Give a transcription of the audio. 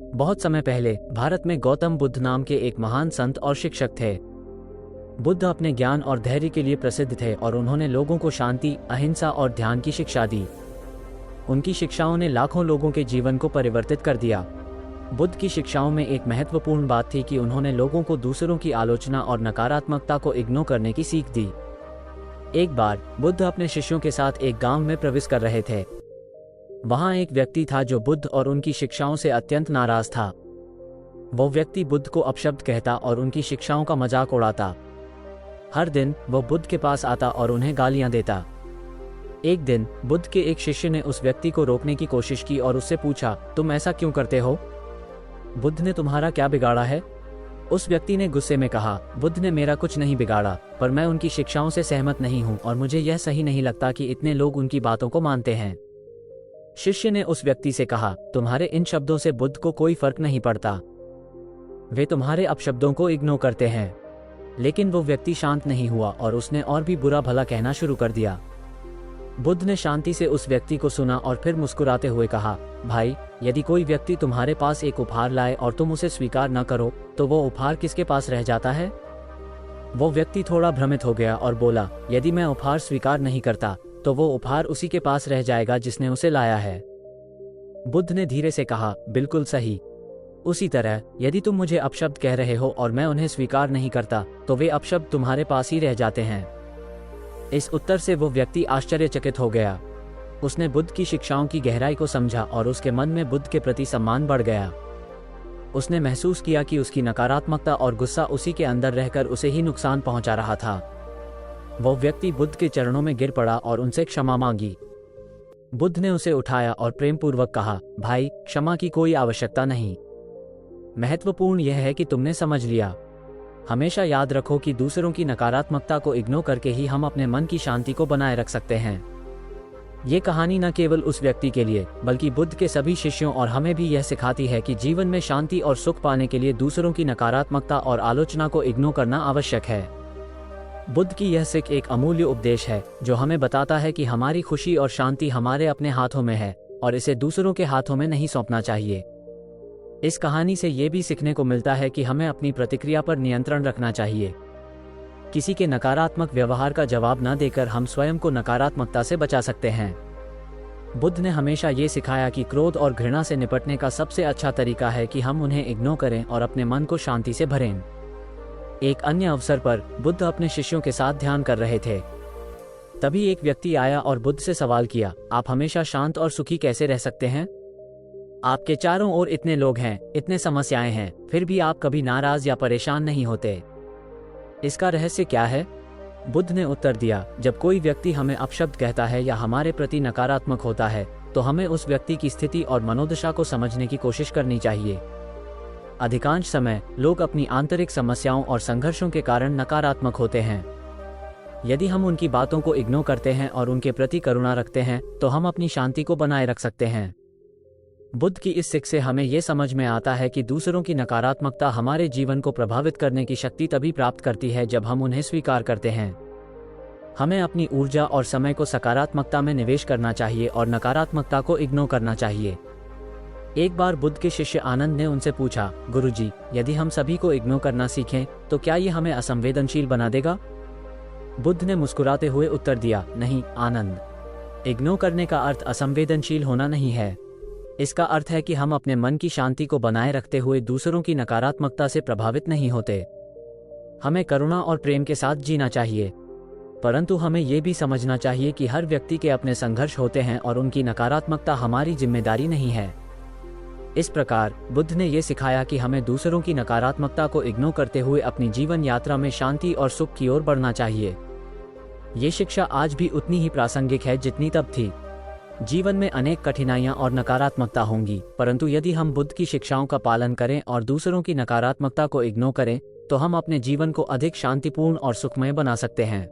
बहुत समय पहले भारत में गौतम बुद्ध नाम के एक महान संत और शिक्षक थे। बुद्ध अपने ज्ञान और धैर्य के लिए प्रसिद्ध थे और उन्होंने लोगों को शांति, अहिंसा और ध्यान की शिक्षा दी। उनकी शिक्षाओं ने लाखों लोगों के जीवन को परिवर्तित कर दिया। बुद्ध की शिक्षाओं में एक महत्वपूर्ण बात थी कि उन्होंने लोगों को दूसरों की आलोचना और नकारात्मकता को इग्नोर करने की सीख दी। एक बार बुद्ध अपने शिष्यों के साथ एक गांव में प्रवेश कर रहे थे। वहां एक व्यक्ति था जो बुद्ध और उनकी शिक्षाओं से अत्यंत नाराज था। वो व्यक्ति बुद्ध को अपशब्द कहता और उनकी शिक्षाओं का मजाक उड़ाता। हर दिन वो बुद्ध के पास आता और उन्हें गालियां देता। एक दिन बुद्ध के एक शिष्य ने उस व्यक्ति को रोकने की कोशिश की और उससे पूछा, तुम ऐसा क्यों करते हो? बुद्ध ने तुम्हारा क्या बिगाड़ा है? उस व्यक्ति ने गुस्से में कहा, बुद्ध ने मेरा कुछ नहीं बिगाड़ा, पर मैं उनकी शिक्षाओं से सहमत नहीं हूं और मुझे यह सही नहीं लगता कि इतने लोग उनकी बातों को मानते हैं। शिष्य ने उस व्यक्ति से कहा, तुम्हारे इन शब्दों से बुद्ध को कोई फर्क नहीं पड़ता, वे तुम्हारे अपशब्दों को इग्नोर करते हैं। लेकिन वो व्यक्ति शांत नहीं हुआ और उसने और भी बुरा भला कहना शुरू कर दिया। बुद्ध ने शांति से उस व्यक्ति को सुना और फिर मुस्कुराते हुए कहा, भाई, यदि कोई व्यक्ति तुम्हारे पास एक उपहार लाए और तुम उसे स्वीकार न करो तो वो उपहार किसके पास रह जाता है? वो व्यक्ति थोड़ा भ्रमित हो गया और बोला, यदि मैं उपहार स्वीकार नहीं करता तो वो उपहार उसी के पास रह जाएगा जिसने उसे लाया है। बुद्ध ने धीरे से कहा, बिल्कुल सही। उसी तरह यदि तुम मुझे अपशब्द कह रहे हो और मैं उन्हें स्वीकार नहीं करता तो वे अपशब्द तुम्हारे पास ही रह जाते हैं। इस उत्तर से वो व्यक्ति आश्चर्यचकित हो गया। उसने बुद्ध की शिक्षाओं की गहराई को समझा और उसके मन में बुद्ध के प्रति सम्मान बढ़ गया। उसने महसूस किया कि उसकी नकारात्मकता और गुस्सा उसी के अंदर रहकर उसे ही नुकसान पहुंचा रहा था। वो व्यक्ति बुद्ध के चरणों में गिर पड़ा और उनसे क्षमा मांगी। बुद्ध ने उसे उठाया और प्रेमपूर्वक कहा, भाई, क्षमा की कोई आवश्यकता नहीं। महत्वपूर्ण यह है कि तुमने समझ लिया। हमेशा याद रखो कि दूसरों की नकारात्मकता को इग्नोर करके ही हम अपने मन की शांति को बनाए रख सकते हैं। ये कहानी न केवल उस व्यक्ति के लिए बल्कि बुद्ध के सभी शिष्यों और हमें भी यह सिखाती है कि जीवन में शांति और सुख पाने के लिए दूसरों की नकारात्मकता और आलोचना को इग्नोर करना आवश्यक है। बुद्ध की यह सीख एक अमूल्य उपदेश है जो हमें बताता है कि हमारी खुशी और शांति हमारे अपने हाथों में है और इसे दूसरों के हाथों में नहीं सौंपना चाहिए। इस कहानी से ये भी सीखने को मिलता है कि हमें अपनी प्रतिक्रिया पर नियंत्रण रखना चाहिए। किसी के नकारात्मक व्यवहार का जवाब न देकर हम स्वयं को नकारात्मकता से बचा सकते हैं। बुद्ध ने हमेशा ये सिखाया कि क्रोध और घृणा से निपटने का सबसे अच्छा तरीका है कि हम उन्हें इग्नोर करें और अपने मन को शांति से भरें। एक अन्य अवसर पर बुद्ध अपने शिष्यों के साथ ध्यान कर रहे थे। तभी एक व्यक्ति आया और बुद्ध से सवाल किया, आप हमेशा शांत और सुखी कैसे रह सकते हैं? आपके चारों ओर इतने लोग हैं, इतने समस्याएं हैं, फिर भी आप कभी नाराज या परेशान नहीं होते। इसका रहस्य क्या है? बुद्ध ने उत्तर दिया, जब कोई व्यक्ति हमें अपशब्द कहता है या हमारे प्रति नकारात्मक होता है तो हमें उस व्यक्ति की स्थिति और मनोदशा को समझने की कोशिश करनी चाहिए। अधिकांश समय लोग अपनी आंतरिक समस्याओं और संघर्षों के कारण नकारात्मक होते हैं। यदि हम उनकी बातों को इग्नोर करते हैं और उनके प्रति करुणा रखते हैं तो हम अपनी शांति को बनाए रख सकते हैं। बुद्ध की इस सीख से हमें यह समझ में आता है कि दूसरों की नकारात्मकता हमारे जीवन को प्रभावित करने की शक्ति तभी प्राप्त करती है जब हम उन्हें स्वीकार करते हैं। हमें अपनी ऊर्जा और समय को सकारात्मकता में निवेश करना चाहिए और नकारात्मकता को इग्नोर करना चाहिए। एक बार बुद्ध के शिष्य आनंद ने उनसे पूछा, गुरुजी, यदि हम सभी को इग्नोर करना सीखें तो क्या ये हमें असंवेदनशील बना देगा? बुद्ध ने मुस्कुराते हुए उत्तर दिया, नहीं आनंद, इग्नोर करने का अर्थ असंवेदनशील होना नहीं है। इसका अर्थ है कि हम अपने मन की शांति को बनाए रखते हुए दूसरों की नकारात्मकता से प्रभावित नहीं होते। हमें करुणा और प्रेम के साथ जीना चाहिए, परंतु हमें यह भी समझना चाहिए कि हर व्यक्ति के अपने संघर्ष होते हैं और उनकी नकारात्मकता हमारी जिम्मेदारी नहीं है। इस प्रकार बुद्ध ने यह सिखाया कि हमें दूसरों की नकारात्मकता को इग्नोर करते हुए अपनी जीवन यात्रा में शांति और सुख की ओर बढ़ना चाहिए। ये शिक्षा आज भी उतनी ही प्रासंगिक है जितनी तब थी। जीवन में अनेक कठिनाइयां और नकारात्मकता होंगी, परंतु यदि हम बुद्ध की शिक्षाओं का पालन करें और दूसरों की नकारात्मकता को इग्नोर करें तो हम अपने जीवन को अधिक शांतिपूर्ण और सुखमय बना सकते हैं।